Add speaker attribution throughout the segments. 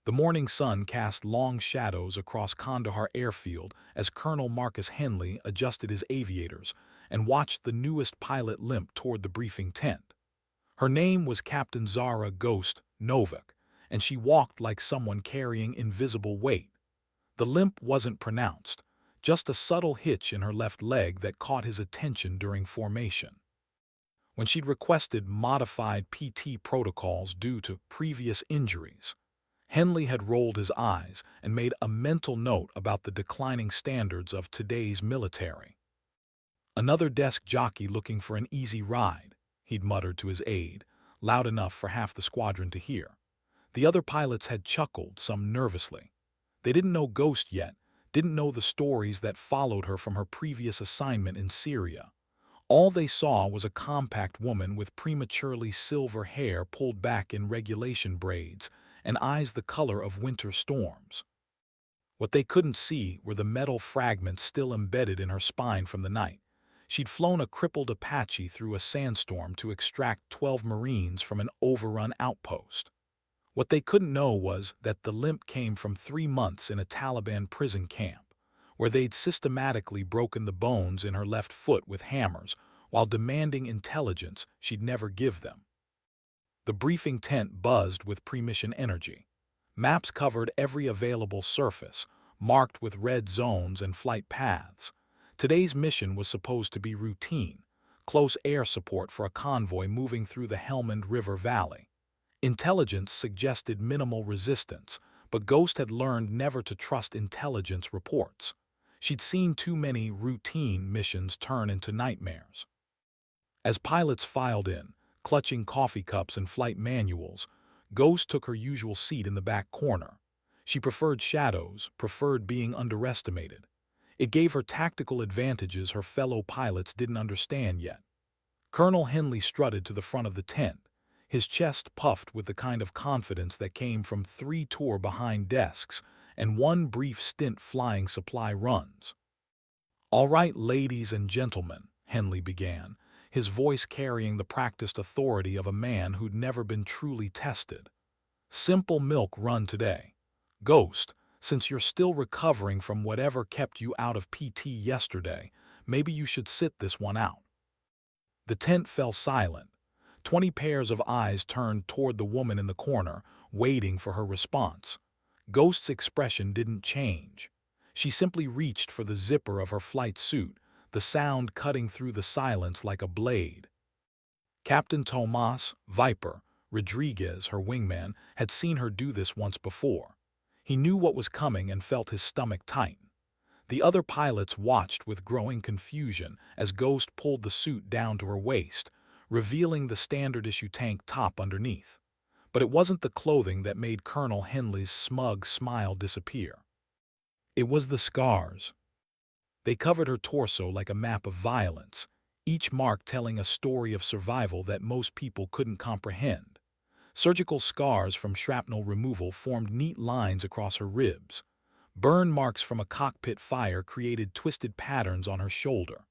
Speaker 1: The morning sun cast long shadows across Kandahar airfield as Colonel Marcus Henley adjusted his aviators and watched the newest pilot limp toward the briefing tent. Her name was Captain Zara Ghost Novak, and she walked like someone carrying invisible weight. The limp wasn't pronounced, just a subtle hitch in her left leg that caught his attention during formation. When she'd requested modified PT protocols due to previous injuries, Henley had rolled his eyes and made a mental note about the declining standards of today's military. Another desk jockey looking for an easy ride, he'd muttered to his aide, loud enough for half the squadron to hear. The other pilots had chuckled, some nervously. They didn't know Ghost yet, didn't know the stories that followed her from her previous assignment in Syria. All they saw was a compact woman with prematurely silver hair pulled back in regulation braids and eyes the color of winter storms. What they couldn't see were the metal fragments still embedded in her spine from the night. She'd flown a crippled Apache through a sandstorm to extract 12 Marines from an overrun outpost. What they couldn't know was that the limp came from 3 months in a Taliban prison camp, where they'd systematically broken the bones in her left foot with hammers while demanding intelligence she'd never give them. The briefing tent buzzed with pre-mission energy. Maps covered every available surface, marked with red zones and flight paths. Today's mission was supposed to be routine, close air support for a convoy moving through the Helmand River Valley. Intelligence suggested minimal resistance, but Ghost had learned never to trust intelligence reports. She'd seen too many routine missions turn into nightmares. As pilots filed in, clutching coffee cups and flight manuals, Ghost took her usual seat in the back corner. She preferred shadows, preferred being underestimated. It gave her tactical advantages her fellow pilots didn't understand yet. Colonel Henley strutted to the front of the tent, his chest puffed with the kind of confidence that came from 3 tour behind desks and 1 brief stint flying supply runs. "All right, ladies and gentlemen," Henley began, his voice carrying the practiced authority of a man who'd never been truly tested. "Simple milk run today. Ghost, since you're still recovering from whatever kept you out of PT yesterday, maybe you should sit this one out." The tent fell silent. 20 pairs of eyes turned toward the woman in the corner, waiting for her response. Ghost's expression didn't change. She simply reached for the zipper of her flight suit, the sound cutting through the silence like a blade. Captain Tomas Viper Rodriguez, her wingman, had seen her do this once before. He knew what was coming and felt his stomach tighten. The other pilots watched with growing confusion as Ghost pulled the suit down to her waist, revealing the standard-issue tank top underneath. But it wasn't the clothing that made Colonel Henley's smug smile disappear. It was the scars. They covered her torso like a map of violence, each mark telling a story of survival that most people couldn't comprehend. Surgical scars from shrapnel removal formed neat lines across her ribs. Burn marks from a cockpit fire created twisted patterns on her shoulder.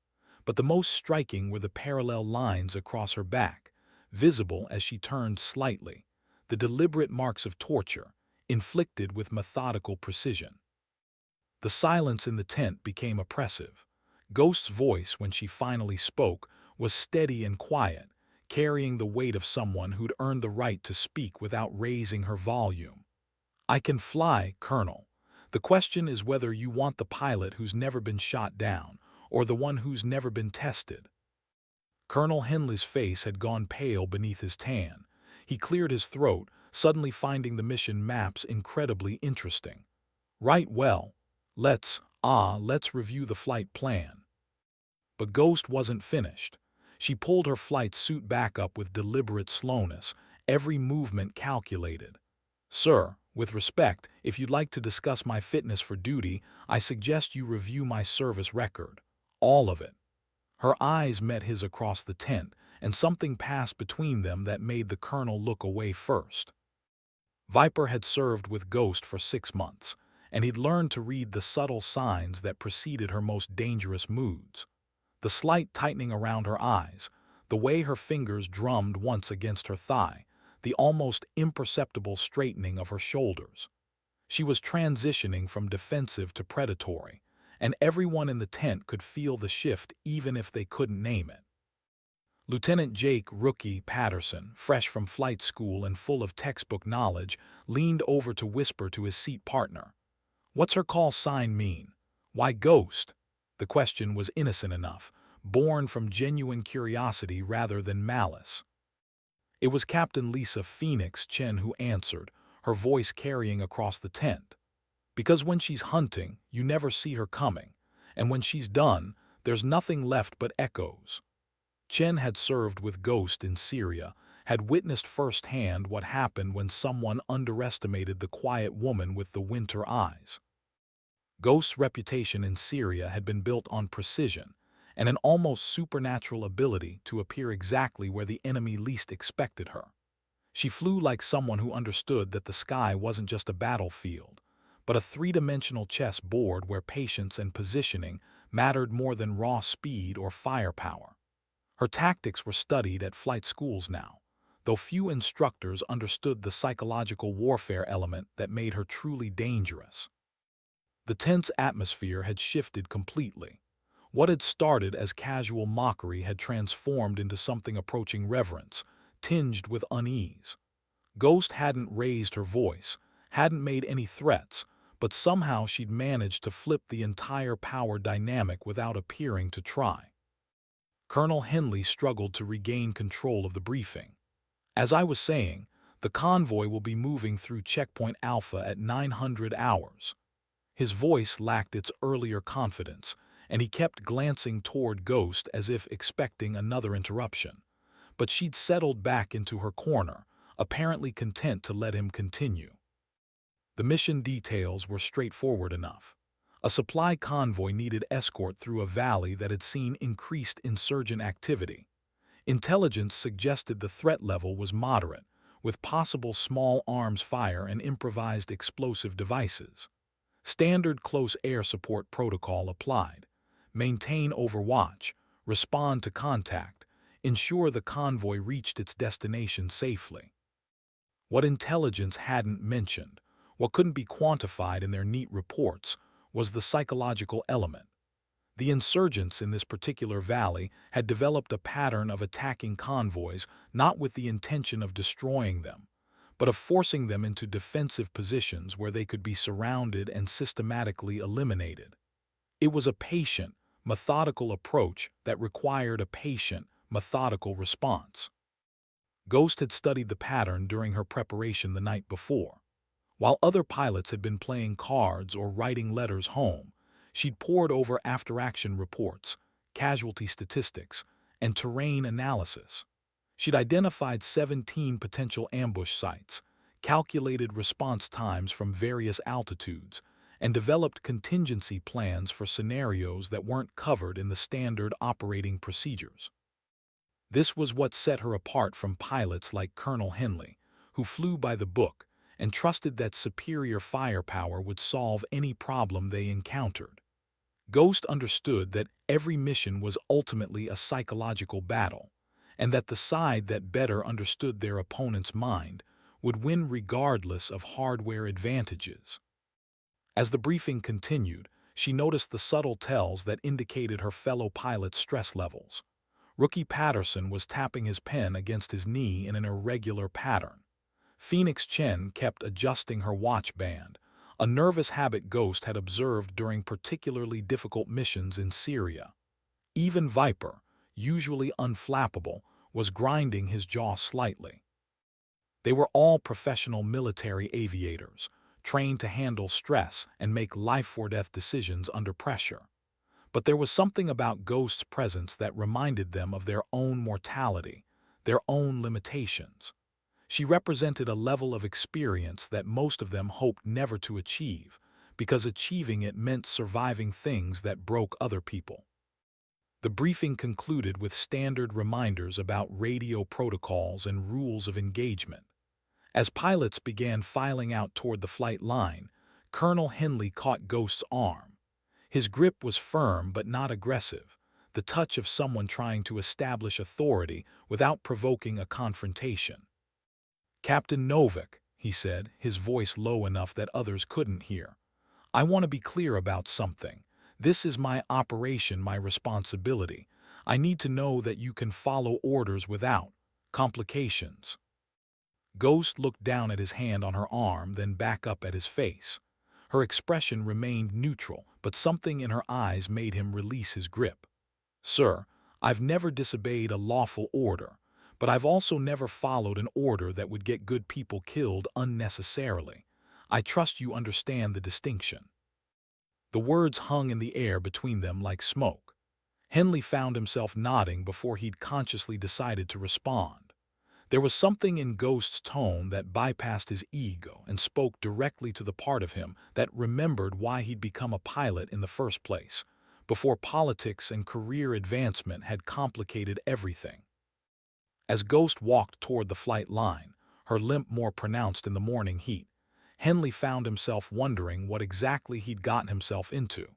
Speaker 1: But the most striking were the parallel lines across her back, visible as she turned slightly, the deliberate marks of torture, inflicted with methodical precision. The silence in the tent became oppressive. Ghost's voice, when she finally spoke, was steady and quiet, carrying the weight of someone who'd earned the right to speak without raising her volume. "I can fly, Colonel. The question is whether you want the pilot who's never been shot down, or the one who's never been tested." Colonel Henley's face had gone pale beneath his tan. He cleared his throat, suddenly finding the mission maps incredibly interesting. "Right, well, let's review the flight plan." But Ghost wasn't finished. She pulled her flight suit back up with deliberate slowness, every movement calculated. "Sir, with respect, if you'd like to discuss my fitness for duty, I suggest you review my service record. All of it." Her eyes met his across the tent, and something passed between them that made the colonel look away first. Viper had served with Ghost for 6 months, and he'd learned to read the subtle signs that preceded her most dangerous moods. The slight tightening around her eyes, the way her fingers drummed once against her thigh, the almost imperceptible straightening of her shoulders. She was transitioning from defensive to predatory, and everyone in the tent could feel the shift even if they couldn't name it. Lieutenant Jake "Rookie" Patterson, fresh from flight school and full of textbook knowledge, leaned over to whisper to his seat partner, "What's her call sign mean? Why Ghost?" The question was innocent enough, born from genuine curiosity rather than malice. It was Captain Lisa Phoenix Chen who answered, her voice carrying across the tent. "Because when she's hunting, you never see her coming, and when she's done, there's nothing left but echoes." Chen had served with Ghost in Syria, had witnessed firsthand what happened when someone underestimated the quiet woman with the winter eyes. Ghost's reputation in Syria had been built on precision and an almost supernatural ability to appear exactly where the enemy least expected her. She flew like someone who understood that the sky wasn't just a battlefield, but a three-dimensional chess board where patience and positioning mattered more than raw speed or firepower. Her tactics were studied at flight schools now, though few instructors understood the psychological warfare element that made her truly dangerous. The tense atmosphere had shifted completely. What had started as casual mockery had transformed into something approaching reverence, tinged with unease. Ghost hadn't raised her voice, hadn't made any threats, but somehow she'd managed to flip the entire power dynamic without appearing to try. Colonel Henley struggled to regain control of the briefing. "As I was saying, the convoy will be moving through Checkpoint Alpha at 900 hours. His voice lacked its earlier confidence, and he kept glancing toward Ghost as if expecting another interruption. But she'd settled back into her corner, apparently content to let him continue. The mission details were straightforward enough. A supply convoy needed escort through a valley that had seen increased insurgent activity. Intelligence suggested the threat level was moderate, with possible small arms fire and improvised explosive devices. Standard close air support protocol applied. Maintain overwatch, respond to contact, ensure the convoy reached its destination safely. What intelligence hadn't mentioned, what couldn't be quantified in their neat reports, was the psychological element. The insurgents in this particular valley had developed a pattern of attacking convoys not with the intention of destroying them, but of forcing them into defensive positions where they could be surrounded and systematically eliminated. It was a patient, methodical approach that required a patient, methodical response. Ghost had studied the pattern during her preparation the night before. While other pilots had been playing cards or writing letters home, she'd pored over after-action reports, casualty statistics, and terrain analysis. She'd identified 17 potential ambush sites, calculated response times from various altitudes, and developed contingency plans for scenarios that weren't covered in the standard operating procedures. This was what set her apart from pilots like Colonel Henley, who flew by the book and trusted that superior firepower would solve any problem they encountered. Ghost understood that every mission was ultimately a psychological battle, and that the side that better understood their opponent's mind would win regardless of hardware advantages. As the briefing continued, she noticed the subtle tells that indicated her fellow pilot's stress levels. Rookie Patterson was tapping his pen against his knee in an irregular pattern. Phoenix Chen kept adjusting her watch band, a nervous habit Ghost had observed during particularly difficult missions in Syria. Even Viper, usually unflappable, was grinding his jaw slightly. They were all professional military aviators, trained to handle stress and make life-or-death decisions under pressure. But there was something about Ghost's presence that reminded them of their own mortality, their own limitations. She represented a level of experience that most of them hoped never to achieve, because achieving it meant surviving things that broke other people. The briefing concluded with standard reminders about radio protocols and rules of engagement. As pilots began filing out toward the flight line, Colonel Henley caught Ghost's arm. His grip was firm but not aggressive, the touch of someone trying to establish authority without provoking a confrontation. "Captain Novak," he said, his voice low enough that others couldn't hear. "I want to be clear about something. This is my operation, my responsibility. I need to know that you can follow orders without complications." Ghost looked down at his hand on her arm, then back up at his face. Her expression remained neutral, but something in her eyes made him release his grip. "Sir, I've never disobeyed a lawful order, but I've also never followed an order that would get good people killed unnecessarily. I trust you understand the distinction." The words hung in the air between them like smoke. Henley found himself nodding before he'd consciously decided to respond. There was something in Ghost's tone that bypassed his ego and spoke directly to the part of him that remembered why he'd become a pilot in the first place, before politics and career advancement had complicated everything. As Ghost walked toward the flight line, her limp more pronounced in the morning heat, Henley found himself wondering what exactly he'd gotten himself into.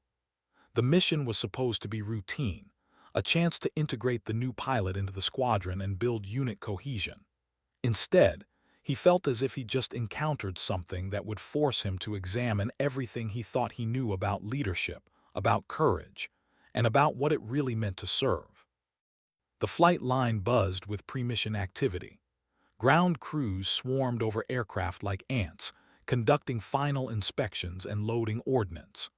Speaker 1: The mission was supposed to be routine, a chance to integrate the new pilot into the squadron and build unit cohesion. Instead, he felt as if he'd just encountered something that would force him to examine everything he thought he knew about leadership, about courage, and about what it really meant to serve. The flight line buzzed with pre-mission activity. Ground crews swarmed over aircraft like ants, conducting final inspections and loading ordnance.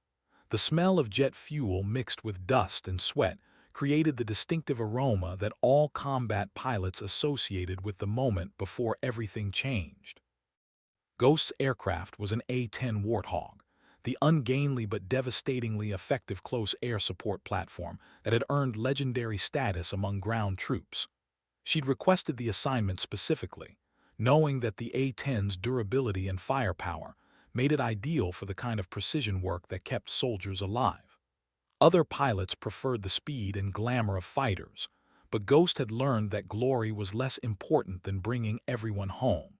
Speaker 1: The smell of jet fuel mixed with dust and sweat created the distinctive aroma that all combat pilots associated with the moment before everything changed. Ghost's aircraft was an A-10 Warthog, the ungainly but devastatingly effective close air support platform that had earned legendary status among ground troops. She'd requested the assignment specifically, knowing that the A-10's durability and firepower made it ideal for the kind of precision work that kept soldiers alive. Other pilots preferred the speed and glamour of fighters, but Ghost had learned that glory was less important than bringing everyone home.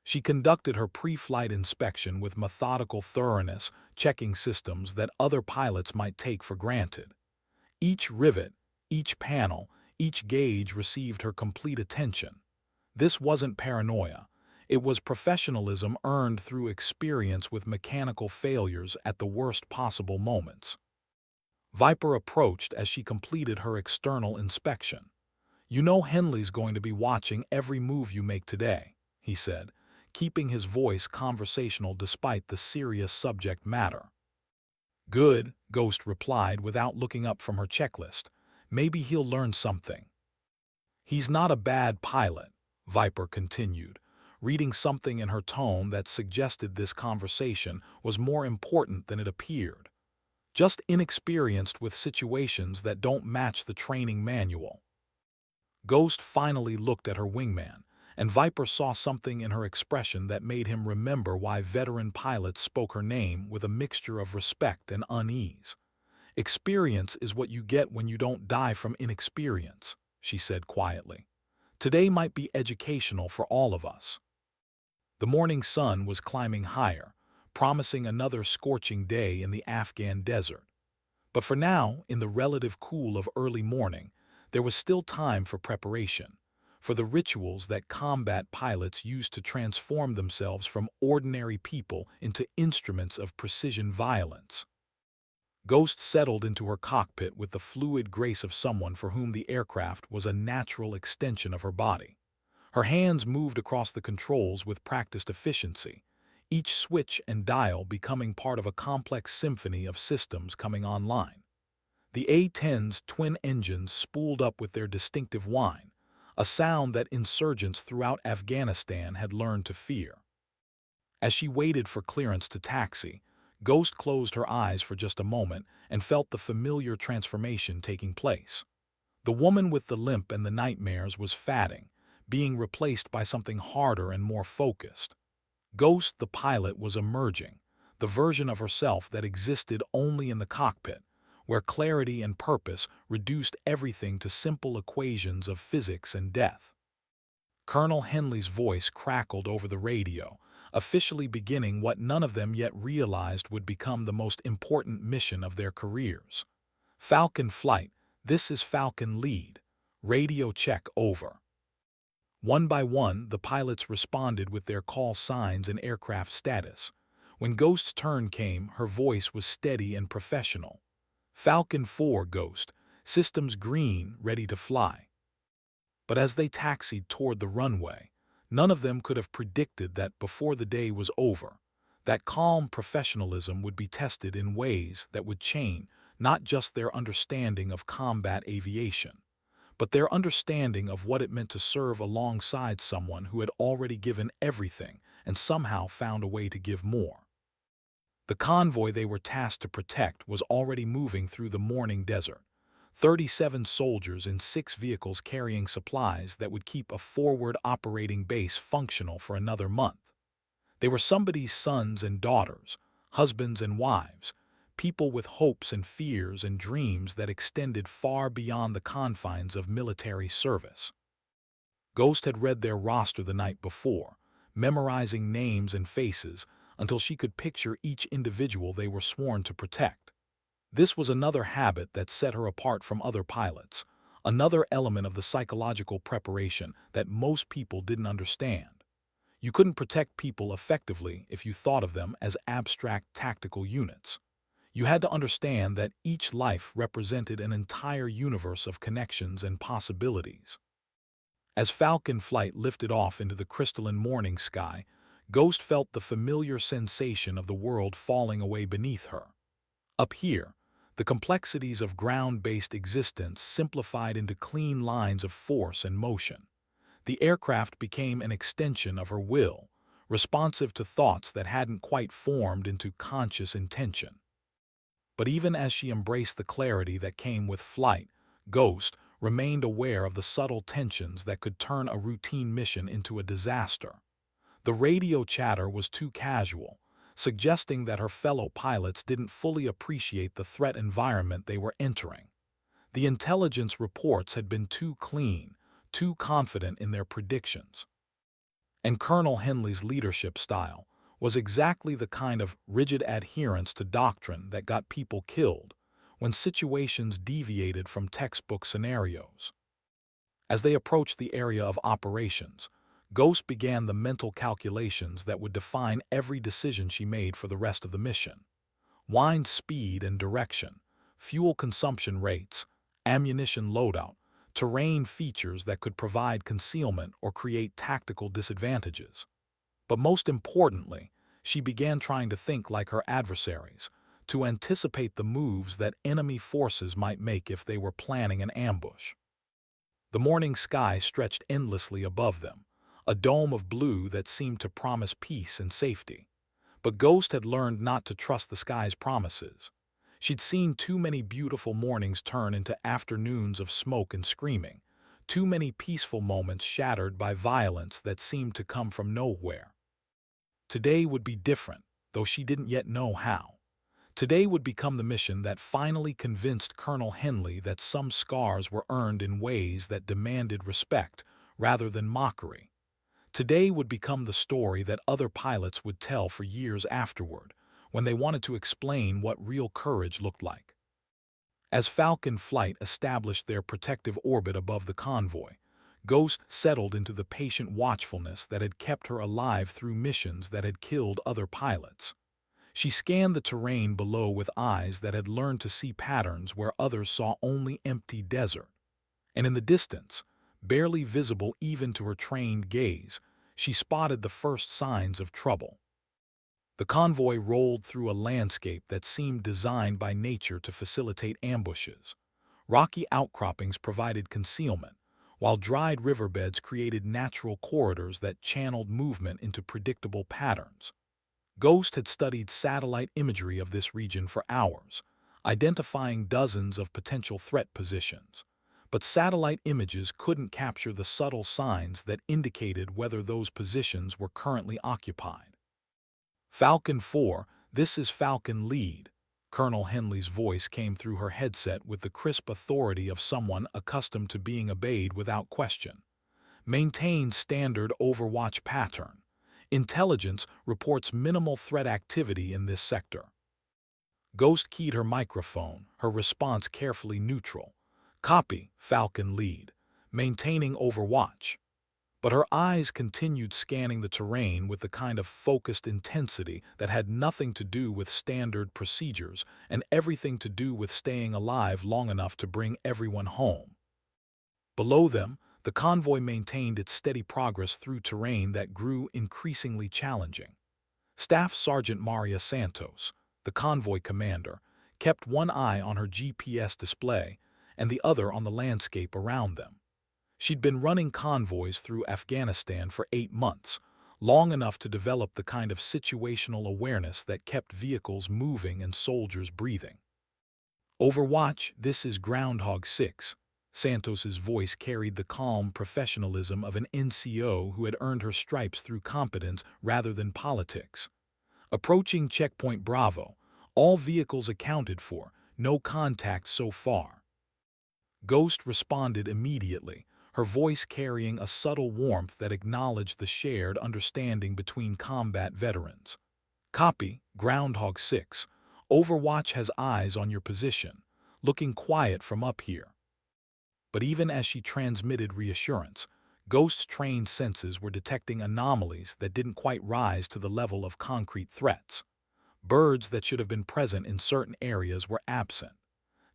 Speaker 1: She conducted her pre-flight inspection with methodical thoroughness, checking systems that other pilots might take for granted. Each rivet, each panel, each gauge received her complete attention. This wasn't paranoia. It was professionalism earned through experience with mechanical failures at the worst possible moments. Viper approached as she completed her external inspection. "You know Henley's going to be watching every move you make today," he said, keeping his voice conversational despite the serious subject matter. "Good," Ghost replied without looking up from her checklist. "Maybe he'll learn something." "He's not a bad pilot," Viper continued, reading something in her tone that suggested this conversation was more important than it appeared. "Just inexperienced with situations that don't match the training manual." Ghost finally looked at her wingman, and Viper saw something in her expression that made him remember why veteran pilots spoke her name with a mixture of respect and unease. "Experience is what you get when you don't die from inexperience," she said quietly. "Today might be educational for all of us." The morning sun was climbing higher, promising another scorching day in the Afghan desert. But for now, in the relative cool of early morning, there was still time for preparation, for the rituals that combat pilots used to transform themselves from ordinary people into instruments of precision violence. Ghost settled into her cockpit with the fluid grace of someone for whom the aircraft was a natural extension of her body. Her hands moved across the controls with practiced efficiency, each switch and dial becoming part of a complex symphony of systems coming online. The A-10's twin engines spooled up with their distinctive whine, a sound that insurgents throughout Afghanistan had learned to fear. As she waited for clearance to taxi, Ghost closed her eyes for just a moment and felt the familiar transformation taking place. The woman with the limp and the nightmares was fading, being replaced by something harder and more focused. Ghost, the pilot, was emerging, the version of herself that existed only in the cockpit, where clarity and purpose reduced everything to simple equations of physics and death. Colonel Henley's voice crackled over the radio, officially beginning what none of them yet realized would become the most important mission of their careers. "Falcon Flight, this is Falcon Lead. Radio check over." One by one, the pilots responded with their call signs and aircraft status. When Ghost's turn came, her voice was steady and professional. Falcon 4, Ghost. Systems green, ready to fly. But as they taxied toward the runway, none of them could have predicted that before the day was over, that calm professionalism would be tested in ways that would change not just their understanding of combat aviation, but their understanding of what it meant to serve alongside someone who had already given everything and somehow found a way to give more. The convoy they were tasked to protect was already moving through the morning desert, 37 soldiers in 6 vehicles carrying supplies that would keep a forward operating base functional for another month. They were somebody's sons and daughters, husbands and wives, people with hopes and fears and dreams that extended far beyond the confines of military service. Ghost had read their roster the night before, memorizing names and faces until she could picture each individual they were sworn to protect. This was another habit that set her apart from other pilots, another element of the psychological preparation that most people didn't understand. You couldn't protect people effectively if you thought of them as abstract tactical units. You had to understand that each life represented an entire universe of connections and possibilities. As Falcon Flight lifted off into the crystalline morning sky, Ghost felt the familiar sensation of the world falling away beneath her. Up here, the complexities of ground-based existence simplified into clean lines of force and motion. The aircraft became an extension of her will, responsive to thoughts that hadn't quite formed into conscious intention. But even as she embraced the clarity that came with flight, Ghost remained aware of the subtle tensions that could turn a routine mission into a disaster. The radio chatter was too casual, suggesting that her fellow pilots didn't fully appreciate the threat environment they were entering. The intelligence reports had been too clean, too confident in their predictions. And Colonel Henley's leadership style was exactly the kind of rigid adherence to doctrine that got people killed when situations deviated from textbook scenarios. As they approached the area of operations, Ghost began the mental calculations that would define every decision she made for the rest of the mission. Wind speed and direction, fuel consumption rates, ammunition loadout, terrain features that could provide concealment or create tactical disadvantages. But most importantly, she began trying to think like her adversaries, to anticipate the moves that enemy forces might make if they were planning an ambush. The morning sky stretched endlessly above them, a dome of blue that seemed to promise peace and safety. But Ghost had learned not to trust the sky's promises. She'd seen too many beautiful mornings turn into afternoons of smoke and screaming, too many peaceful moments shattered by violence that seemed to come from nowhere. Today would be different, though she didn't yet know how. Today would become the mission that finally convinced Colonel Henley that some scars were earned in ways that demanded respect rather than mockery. Today would become the story that other pilots would tell for years afterward, when they wanted to explain what real courage looked like. As Falcon Flight established their protective orbit above the convoy, Ghost settled into the patient watchfulness that had kept her alive through missions that had killed other pilots. She scanned the terrain below with eyes that had learned to see patterns where others saw only empty desert. And in the distance, barely visible even to her trained gaze, she spotted the first signs of trouble. The convoy rolled through a landscape that seemed designed by nature to facilitate ambushes. Rocky outcroppings provided concealment, while dried riverbeds created natural corridors that channeled movement into predictable patterns. Ghost had studied satellite imagery of this region for hours, identifying dozens of potential threat positions. But satellite images couldn't capture the subtle signs that indicated whether those positions were currently occupied. Falcon 4, this is Falcon Lead. Colonel Henley's voice came through her headset with the crisp authority of someone accustomed to being obeyed without question. Maintain standard overwatch pattern. Intelligence reports minimal threat activity in this sector. Ghost keyed her microphone, her response carefully neutral. Copy, Falcon Lead. Maintaining overwatch. But her eyes continued scanning the terrain with the kind of focused intensity that had nothing to do with standard procedures and everything to do with staying alive long enough to bring everyone home. Below them, the convoy maintained its steady progress through terrain that grew increasingly challenging. Staff Sergeant Maria Santos, the convoy commander, kept one eye on her GPS display and the other on the landscape around them. She'd been running convoys through Afghanistan for 8 months, long enough to develop the kind of situational awareness that kept vehicles moving and soldiers breathing. Overwatch, this is Groundhog 6. Santos's voice carried the calm professionalism of an NCO who had earned her stripes through competence rather than politics. Approaching checkpoint Bravo, all vehicles accounted for, no contact so far. Ghost responded immediately, her voice carrying a subtle warmth that acknowledged the shared understanding between combat veterans. Copy, Groundhog 6. Overwatch has eyes on your position, looking quiet from up here. But even as she transmitted reassurance, Ghost's trained senses were detecting anomalies that didn't quite rise to the level of concrete threats. Birds that should have been present in certain areas were absent.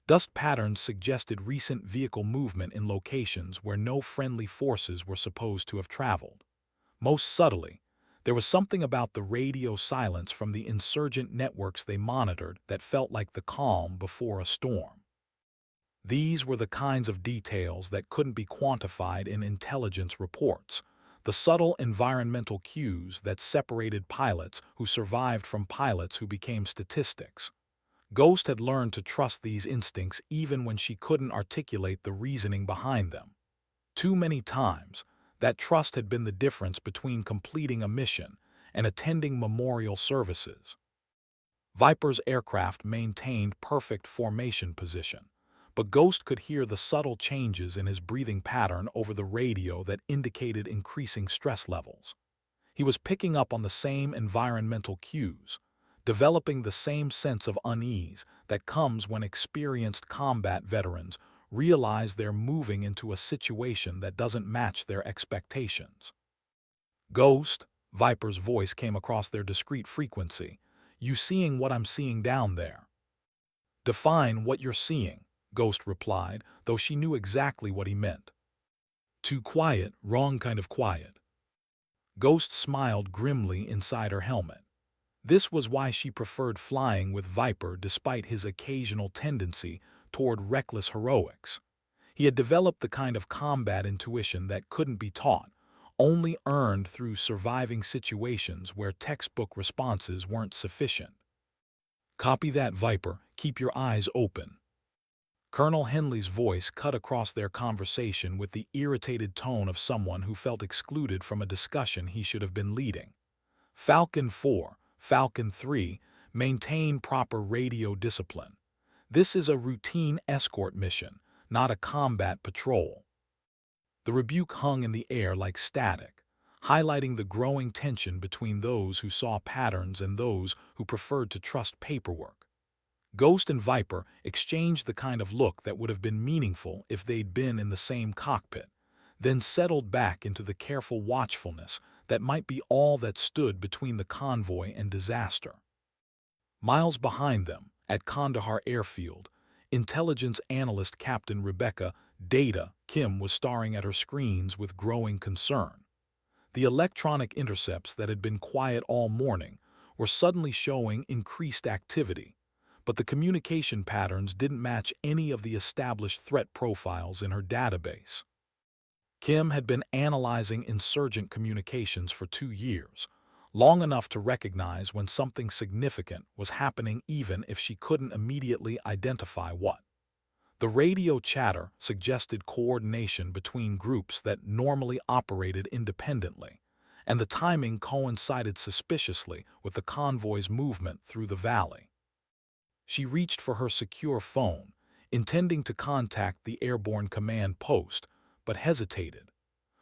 Speaker 1: Dust patterns suggested recent vehicle movement in locations where no friendly forces were supposed to have traveled. Most subtly, there was something about the radio silence from the insurgent networks they monitored that felt like the calm before a storm. These were the kinds of details that couldn't be quantified in intelligence reports, the subtle environmental cues that separated pilots who survived from pilots who became statistics. Ghost had learned to trust these instincts even when she couldn't articulate the reasoning behind them. Too many times, that trust had been the difference between completing a mission and attending memorial services. Viper's aircraft maintained perfect formation position, but Ghost could hear the subtle changes in his breathing pattern over the radio that indicated increasing stress levels. He was picking up on the same environmental cues, developing the same sense of unease that comes when experienced combat veterans realize they're moving into a situation that doesn't match their expectations. Ghost, Viper's voice came across their discrete frequency. You seeing what I'm seeing down there? Define what you're seeing, Ghost replied, though she knew exactly what he meant. Too quiet, wrong kind of quiet. Ghost smiled grimly inside her helmet. This was why she preferred flying with Viper despite his occasional tendency toward reckless heroics. He had developed the kind of combat intuition that couldn't be taught, only earned through surviving situations where textbook responses weren't sufficient. Copy that, Viper. Keep your eyes open. Colonel Henley's voice cut across their conversation with the irritated tone of someone who felt excluded from a discussion he should have been leading. Falcon 4, Falcon 3, maintain proper radio discipline. This is a routine escort mission, not a combat patrol. The rebuke hung in the air like static, highlighting the growing tension between those who saw patterns and those who preferred to trust paperwork. Ghost and Viper exchanged the kind of look that would have been meaningful if they'd been in the same cockpit, then settled back into the careful watchfulness that might be all that stood between the convoy and disaster. Miles behind them, at Kandahar Airfield, intelligence analyst Captain Rebecca Data Kim was staring at her screens with growing concern. The electronic intercepts that had been quiet all morning were suddenly showing increased activity, but the communication patterns didn't match any of the established threat profiles in her database. Kim had been analyzing insurgent communications for 2 years, long enough to recognize when something significant was happening even if she couldn't immediately identify what. The radio chatter suggested coordination between groups that normally operated independently, and the timing coincided suspiciously with the convoy's movement through the valley. She reached for her secure phone, intending to contact the airborne command post, but hesitated.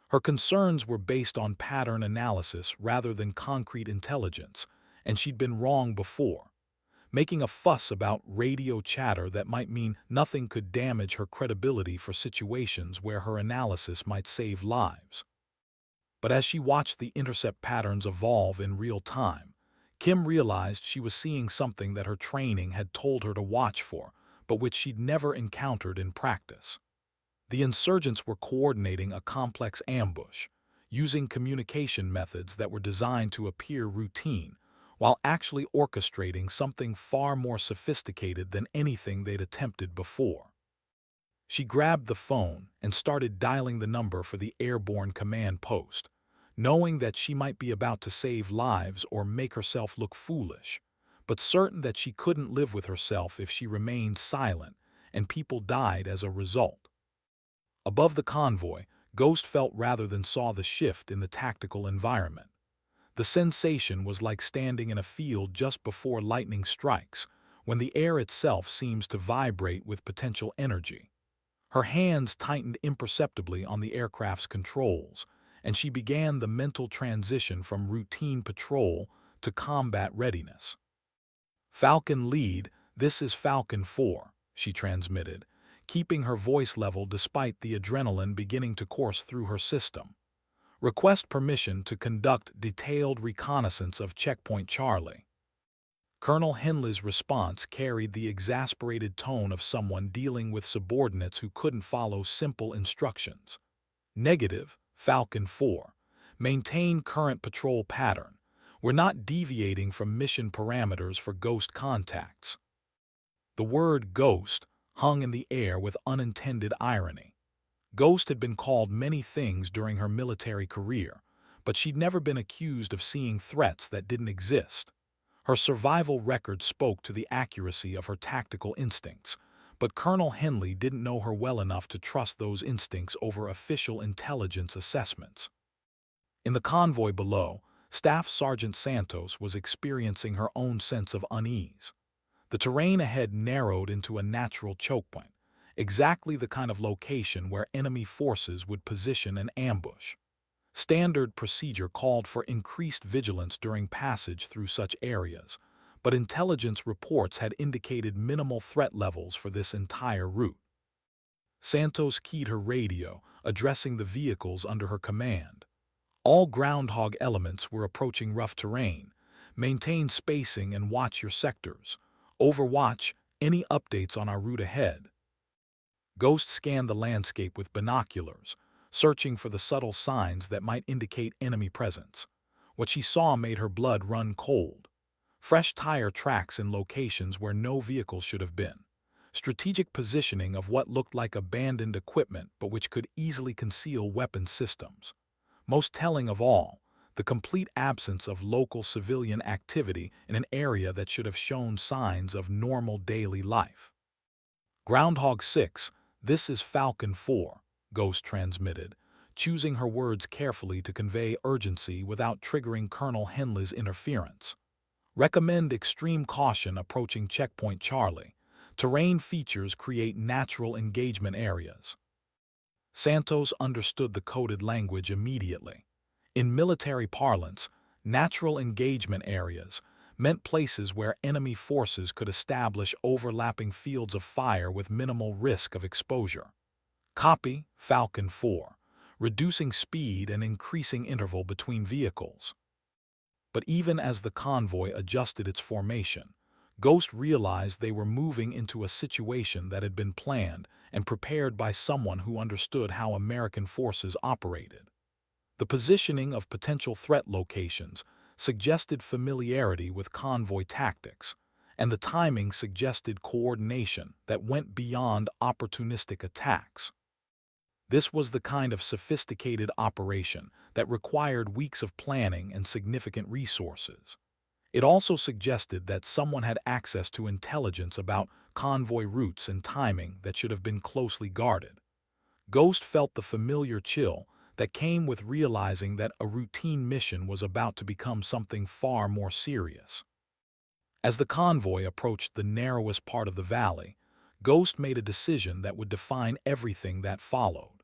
Speaker 1: Her concerns were based on pattern analysis rather than concrete intelligence, and she'd been wrong before. Making a fuss about radio chatter that might mean nothing could damage her credibility for situations where her analysis might save lives. But as she watched the intercept patterns evolve in real time, Kim realized she was seeing something that her training had told her to watch for, but which she'd never encountered in practice. The insurgents were coordinating a complex ambush, using communication methods that were designed to appear routine, while actually orchestrating something far more sophisticated than anything they'd attempted before. She grabbed the phone and started dialing the number for the airborne command post, knowing that she might be about to save lives or make herself look foolish, but certain that she couldn't live with herself if she remained silent, and people died as a result. Above the convoy, Ghost felt rather than saw the shift in the tactical environment. The sensation was like standing in a field just before lightning strikes, when the air itself seems to vibrate with potential energy. Her hands tightened imperceptibly on the aircraft's controls, and she began the mental transition from routine patrol to combat readiness. "Falcon lead, this is Falcon 4, she transmitted, keeping her voice level despite the adrenaline beginning to course through her system. "Request permission to conduct detailed reconnaissance of Checkpoint Charlie." Colonel Henley's response carried the exasperated tone of someone dealing with subordinates who couldn't follow simple instructions. "Negative, Falcon 4. Maintain current patrol pattern. We're not deviating from mission parameters for Ghost contacts." The word "ghost" hung in the air with unintended irony. Ghost had been called many things during her military career, but she'd never been accused of seeing threats that didn't exist. Her survival record spoke to the accuracy of her tactical instincts, but Colonel Henley didn't know her well enough to trust those instincts over official intelligence assessments. In the convoy below, Staff Sergeant Santos was experiencing her own sense of unease. The terrain ahead narrowed into a natural choke point, exactly the kind of location where enemy forces would position an ambush. Standard procedure called for increased vigilance during passage through such areas, but intelligence reports had indicated minimal threat levels for this entire route. Santos keyed her radio, addressing the vehicles under her command. "All groundhog elements were approaching rough terrain. Maintain spacing and watch your sectors. Overwatch any updates on our route ahead." Ghost scanned the landscape with binoculars, searching for the subtle signs that might indicate enemy presence. What she saw made her blood run cold. Fresh tire tracks in locations where no vehicles should have been. Strategic positioning of what looked like abandoned equipment but which could easily conceal weapon systems. Most telling of all, the complete absence of local civilian activity in an area that should have shown signs of normal daily life. "Groundhog 6, this is Falcon 4, Ghost transmitted, choosing her words carefully to convey urgency without triggering Colonel Henley's interference. "Recommend extreme caution approaching Checkpoint Charlie. Terrain features create natural engagement areas." Santos understood the coded language immediately. In military parlance, natural engagement areas meant places where enemy forces could establish overlapping fields of fire with minimal risk of exposure. "Copy, Falcon 4, reducing speed and increasing interval between vehicles." But even as the convoy adjusted its formation, Ghost realized they were moving into a situation that had been planned and prepared by someone who understood how American forces operated. The positioning of potential threat locations suggested familiarity with convoy tactics, and the timing suggested coordination that went beyond opportunistic attacks. This was the kind of sophisticated operation that required weeks of planning and significant resources. It also suggested that someone had access to intelligence about convoy routes and timing that should have been closely guarded. Ghost felt the familiar chill that came with realizing that a routine mission was about to become something far more serious. As the convoy approached the narrowest part of the valley, Ghost made a decision that would define everything that followed.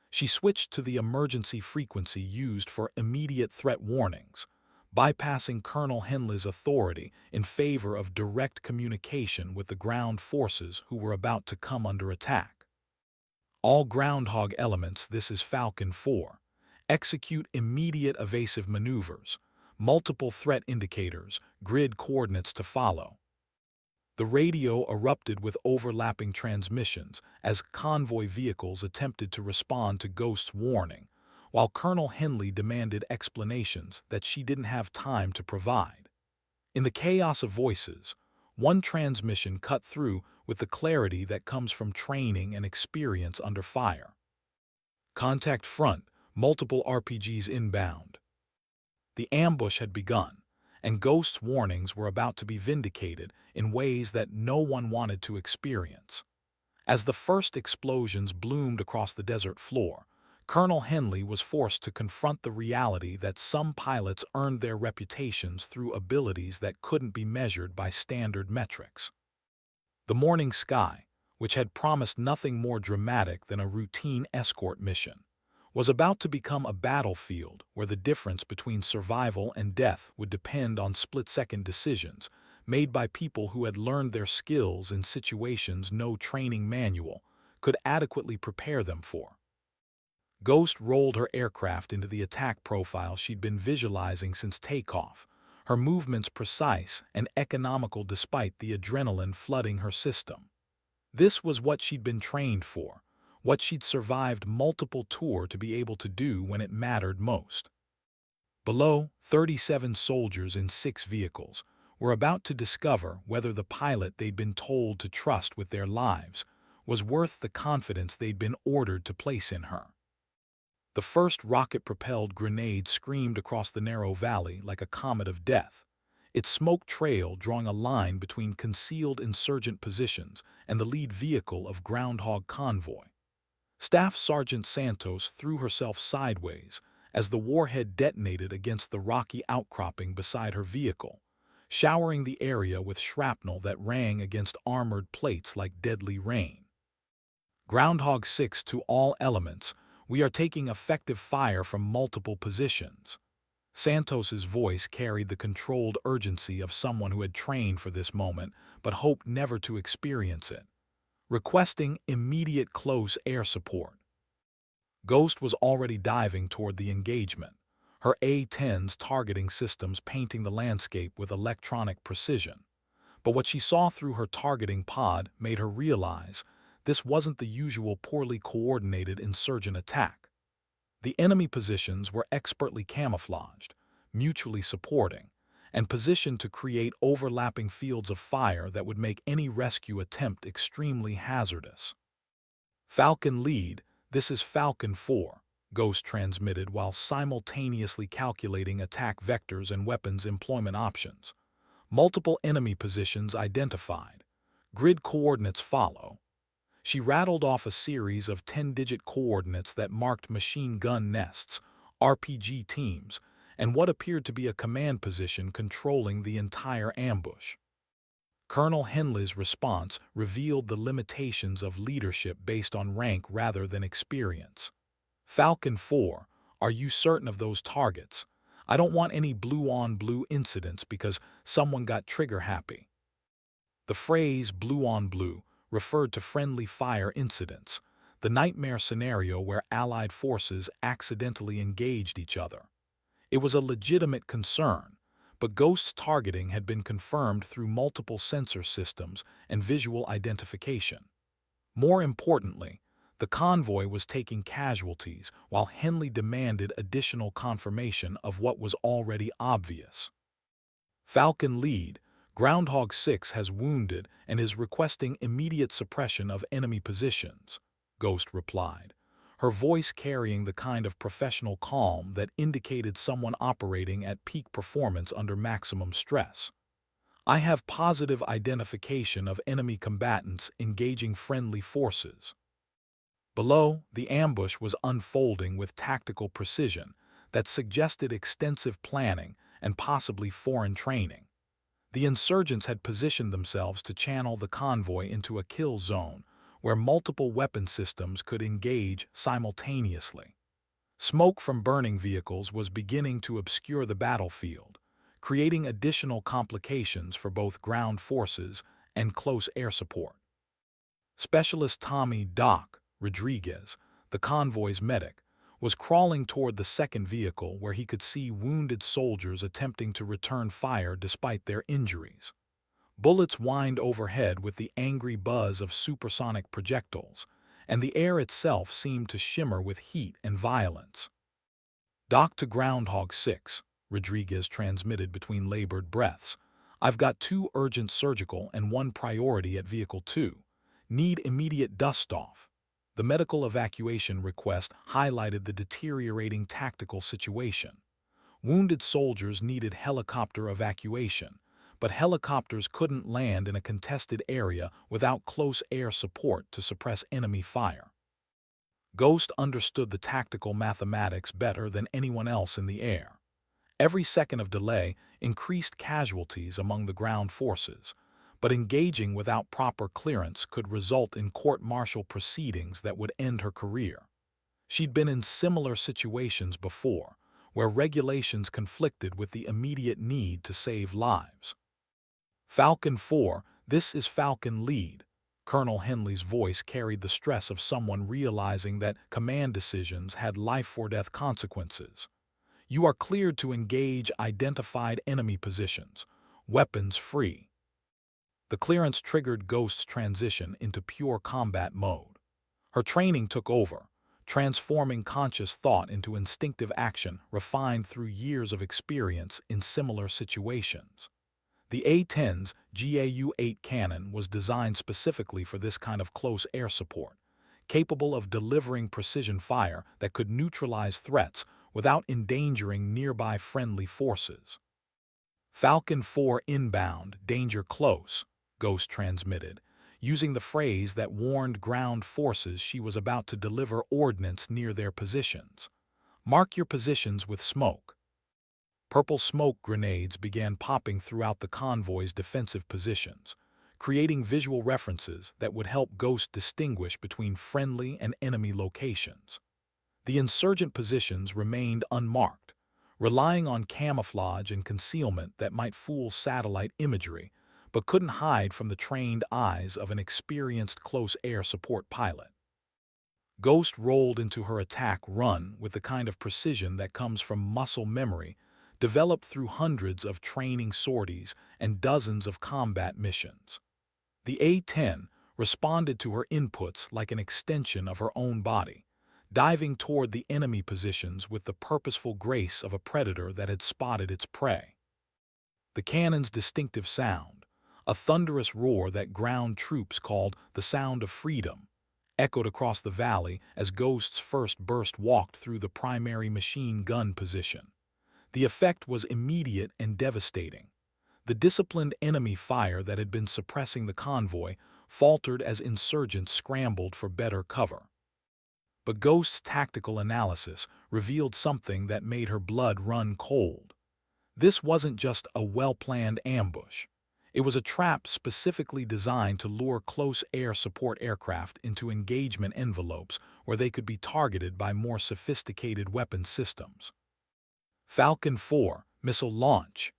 Speaker 1: She switched to the emergency frequency used for immediate threat warnings, bypassing Colonel Henley's authority in favor of direct communication with the ground forces who were about to come under attack. "All groundhog elements, this is Falcon 4. Execute immediate evasive maneuvers. Multiple threat indicators, grid coordinates to follow. The radio erupted with overlapping transmissions as convoy vehicles attempted to respond to Ghost's warning, while Colonel Henley demanded explanations that she didn't have time to provide. In the chaos of voices, one transmission cut through with the clarity that comes from training and experience under fire. Contact front, multiple RPGs inbound. The ambush had begun, and Ghost's warnings were about to be vindicated in ways that no one wanted to experience. As the first explosions bloomed across the desert floor, Colonel Henley was forced to confront the reality that some pilots earned their reputations through abilities that couldn't be measured by standard metrics. The morning sky, which had promised nothing more dramatic than a routine escort mission, was about to become a battlefield where the difference between survival and death would depend on split-second decisions made by people who had learned their skills in situations no training manual could adequately prepare them for. Ghost rolled her aircraft into the attack profile she'd been visualizing since takeoff, her movements precise and economical despite the adrenaline flooding her system. This was what she'd been trained for, what she'd survived multiple tours to be able to do when it mattered most. Below, 37 soldiers in 6 vehicles were about to discover whether the pilot they'd been told to trust with their lives was worth the confidence they'd been ordered to place in her. The first rocket-propelled grenade screamed across the narrow valley like a comet of death, its smoke trail drawing a line between concealed insurgent positions and the lead vehicle of Groundhog convoy. Staff Sergeant Santos threw herself sideways as the warhead detonated against the rocky outcropping beside her vehicle, showering the area with shrapnel that rang against armored plates like deadly rain. Groundhog 6 to all elements, we are taking effective fire from multiple positions. Santos's voice carried the controlled urgency of someone who had trained for this moment but hoped never to experience it, requesting immediate close air support. Ghost was already diving toward the engagement, her A-10's targeting systems painting the landscape with electronic precision. But what she saw through her targeting pod made her realize this wasn't the usual poorly coordinated insurgent attack. The enemy positions were expertly camouflaged, mutually supporting, and positioned to create overlapping fields of fire that would make any rescue attempt extremely hazardous. Falcon lead, this is Falcon 4, Ghost transmitted while simultaneously calculating attack vectors and weapons employment options. Multiple enemy positions identified. Grid coordinates follow. She rattled off a series of 10-digit coordinates that marked machine gun nests, RPG teams, and what appeared to be a command position controlling the entire ambush. Colonel Henley's response revealed the limitations of leadership based on rank rather than experience. Falcon 4, are you certain of those targets? I don't want any blue-on-blue incidents because someone got trigger-happy. The phrase blue-on-blue referred to friendly fire incidents, the nightmare scenario where Allied forces accidentally engaged each other. It was a legitimate concern, but Ghost's targeting had been confirmed through multiple sensor systems and visual identification. More importantly, the convoy was taking casualties while Henley demanded additional confirmation of what was already obvious. Falcon lead, Groundhog 6 has wounded and is requesting immediate suppression of enemy positions, Ghost replied, her voice carrying the kind of professional calm that indicated someone operating at peak performance under maximum stress. I have positive identification of enemy combatants engaging friendly forces. Below, the ambush was unfolding with tactical precision that suggested extensive planning and possibly foreign training. The insurgents had positioned themselves to channel the convoy into a kill zone where multiple weapon systems could engage simultaneously. Smoke from burning vehicles was beginning to obscure the battlefield, creating additional complications for both ground forces and close air support. Specialist Tommy "Doc" Rodriguez, the convoy's medic, was crawling toward the second vehicle where he could see wounded soldiers attempting to return fire despite their injuries. Bullets whined overhead with the angry buzz of supersonic projectiles, and the air itself seemed to shimmer with heat and violence. "Dock to Groundhog 6, Rodriguez transmitted between labored breaths. "I've got 2 urgent surgical and 1 priority at Vehicle 2. Need immediate dust-off." The medical evacuation request highlighted the deteriorating tactical situation. Wounded soldiers needed helicopter evacuation, but helicopters couldn't land in a contested area without close air support to suppress enemy fire. Ghost understood the tactical mathematics better than anyone else in the air. Every second of delay increased casualties among the ground forces, but engaging without proper clearance could result in court-martial proceedings that would end her career. She'd been in similar situations before, where regulations conflicted with the immediate need to save lives. "Falcon 4, this is Falcon Lead." Colonel Henley's voice carried the stress of someone realizing that command decisions had life-or-death consequences. "You are cleared to engage identified enemy positions. Weapons free." The clearance triggered Ghost's transition into pure combat mode. Her training took over, transforming conscious thought into instinctive action refined through years of experience in similar situations. The A-10's GAU-8 cannon was designed specifically for this kind of close air support, capable of delivering precision fire that could neutralize threats without endangering nearby friendly forces. "Falcon 4 inbound, danger close," Ghost transmitted, using the phrase that warned ground forces she was about to deliver ordnance near their positions. "Mark your positions with smoke." Purple smoke grenades began popping throughout the convoy's defensive positions, creating visual references that would help Ghost distinguish between friendly and enemy locations. The insurgent positions remained unmarked, relying on camouflage and concealment that might fool satellite imagery, but couldn't hide from the trained eyes of an experienced close air support pilot. Ghost rolled into her attack run with the kind of precision that comes from muscle memory developed through hundreds of training sorties and dozens of combat missions. The A-10 responded to her inputs like an extension of her own body, diving toward the enemy positions with the purposeful grace of a predator that had spotted its prey. The cannon's distinctive sound, a thunderous roar that ground troops called the sound of freedom, echoed across the valley as Ghost's first burst walked through the primary machine gun position. The effect was immediate and devastating. The disciplined enemy fire that had been suppressing the convoy faltered as insurgents scrambled for better cover. But Ghost's tactical analysis revealed something that made her blood run cold. This wasn't just a well-planned ambush. It was a trap specifically designed to lure close air support aircraft into engagement envelopes where they could be targeted by more sophisticated weapon systems. "Falcon 4, missile launch."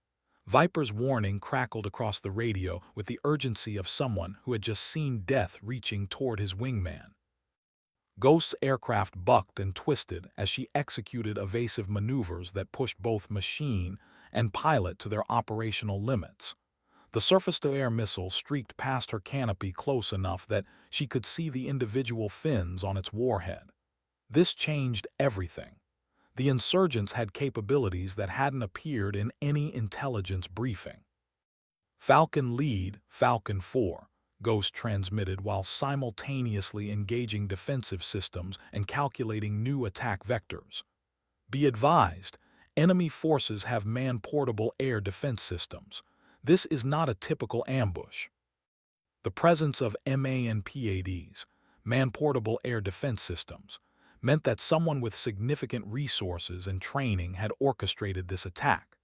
Speaker 1: Viper's warning crackled across the radio with the urgency of someone who had just seen death reaching toward his wingman. Ghost's aircraft bucked and twisted as she executed evasive maneuvers that pushed both machine and pilot to their operational limits. The surface-to-air missile streaked past her canopy close enough that she could see the individual fins on its warhead. This changed everything. The insurgents had capabilities that hadn't appeared in any intelligence briefing. "Falcon Lead, Falcon 4, Ghost transmitted while simultaneously engaging defensive systems and calculating new attack vectors. "Be advised, enemy forces have man-portable air defense systems. This is not a typical ambush." The presence of MANPADs, man-portable air defense systems, meant that someone with significant resources and training had orchestrated this attack.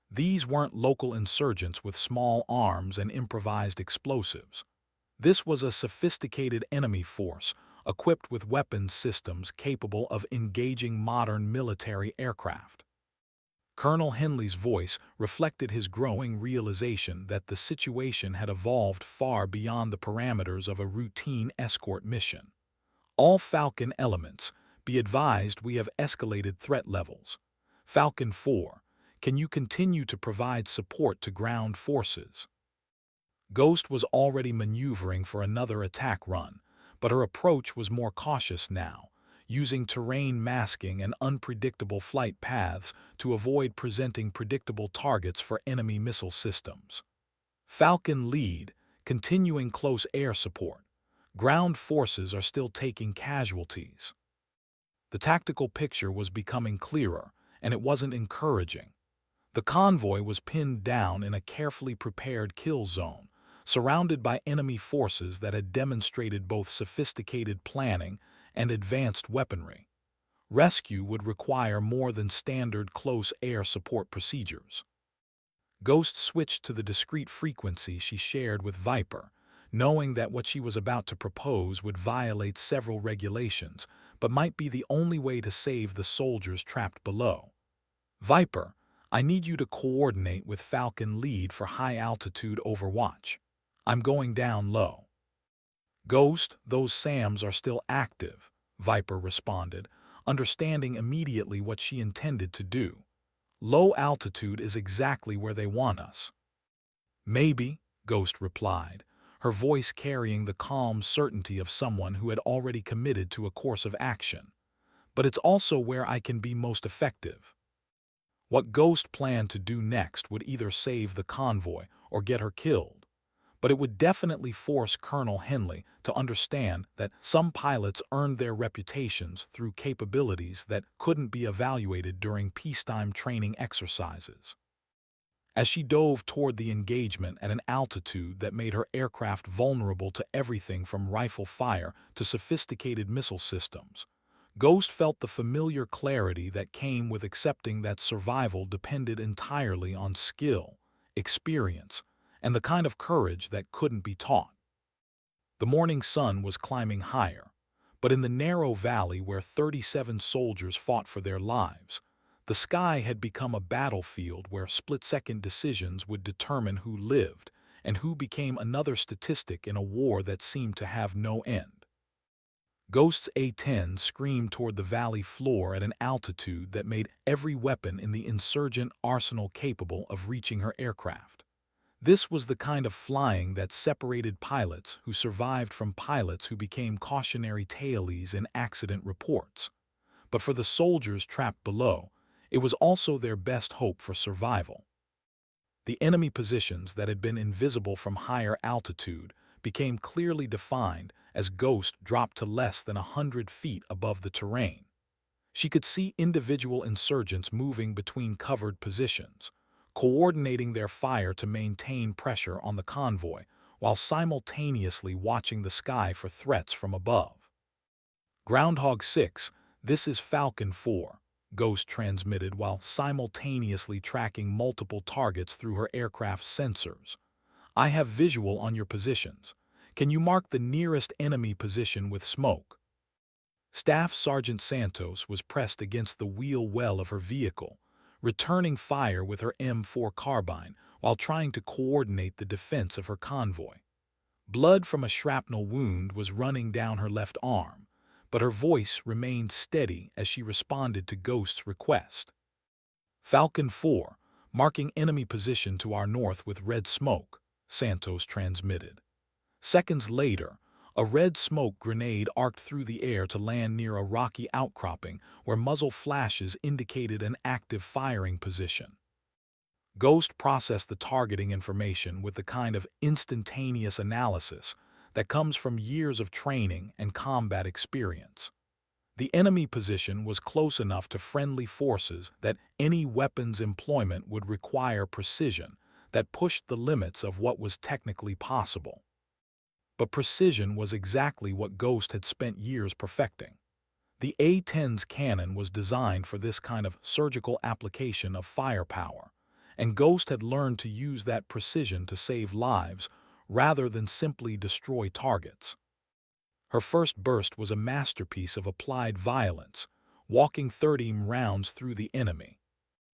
Speaker 1: These weren't local insurgents with small arms and improvised explosives. This was a sophisticated enemy force equipped with weapons systems capable of engaging modern military aircraft. Colonel Henley's voice reflected his growing realization that the situation had evolved far beyond the parameters of a routine escort mission. All Falcon elements, Be advised we have escalated threat levels. Falcon 4, can you continue to provide support to ground forces? Ghost was already maneuvering for another attack run, but her approach was more cautious now, using terrain masking and unpredictable flight paths to avoid presenting predictable targets for enemy missile systems. Falcon Lead, continuing close air support. Ground forces are still taking casualties. The tactical picture was becoming clearer, and it wasn't encouraging. The convoy was pinned down in a carefully prepared kill zone, surrounded by enemy forces that had demonstrated both sophisticated planning and advanced weaponry. Rescue would require more than standard close air support procedures. Ghost switched to the discrete frequency she shared with Viper, knowing that what she was about to propose would violate several regulations, but might be the only way to save the soldiers trapped below. Viper, I need you to coordinate with Falcon Lead for high-altitude overwatch. I'm going down low. Ghost, those SAMs are still active, Viper responded, understanding immediately what she intended to do. Low altitude is exactly where they want us. Maybe, Ghost replied, her voice carrying the calm certainty of someone who had already committed to a course of action. But it's also where I can be most effective. What Ghost planned to do next would either save the convoy or get her killed. But it would definitely force Colonel Henley to understand that some pilots earned their reputations through capabilities that couldn't be evaluated during peacetime training exercises. As she dove toward the engagement at an altitude that made her aircraft vulnerable to everything from rifle fire to sophisticated missile systems, Ghost felt the familiar clarity that came with accepting that survival depended entirely on skill, experience, and the kind of courage that couldn't be taught. The morning sun was climbing higher, but in the narrow valley where 37 soldiers fought for their lives, the sky had become a battlefield where split-second decisions would determine who lived and who became another statistic in a war that seemed to have no end. Ghost's A-10 screamed toward the valley floor at an altitude that made every weapon in the insurgent arsenal capable of reaching her aircraft. This was the kind of flying that separated pilots who survived from pilots who became cautionary tales in accident reports. But for the soldiers trapped below, it was also their best hope for survival. The enemy positions that had been invisible from higher altitude became clearly defined as Ghost dropped to less than 100 feet above the terrain. She could see individual insurgents moving between covered positions, coordinating their fire to maintain pressure on the convoy while simultaneously watching the sky for threats from above. Groundhog 6, this is Falcon 4, Ghost transmitted while simultaneously tracking multiple targets through her aircraft's sensors. I have visual on your positions. Can you mark the nearest enemy position with smoke? Staff Sergeant Santos was pressed against the wheel well of her vehicle, returning fire with her M4 carbine while trying to coordinate the defense of her convoy. Blood from a shrapnel wound was running down her left arm, but her voice remained steady as she responded to Ghost's request. Falcon 4, marking enemy position to our north with red smoke, Santos transmitted. Seconds later, a red smoke grenade arced through the air to land near a rocky outcropping where muzzle flashes indicated an active firing position. Ghost processed the targeting information with the kind of instantaneous analysis that comes from years of training and combat experience. The enemy position was close enough to friendly forces that any weapons employment would require precision that pushed the limits of what was technically possible. But precision was exactly what Ghost had spent years perfecting. The A-10's cannon was designed for this kind of surgical application of firepower, and Ghost had learned to use that precision to save lives rather than simply destroy targets. Her first burst was a masterpiece of applied violence, walking 30 rounds through the enemy,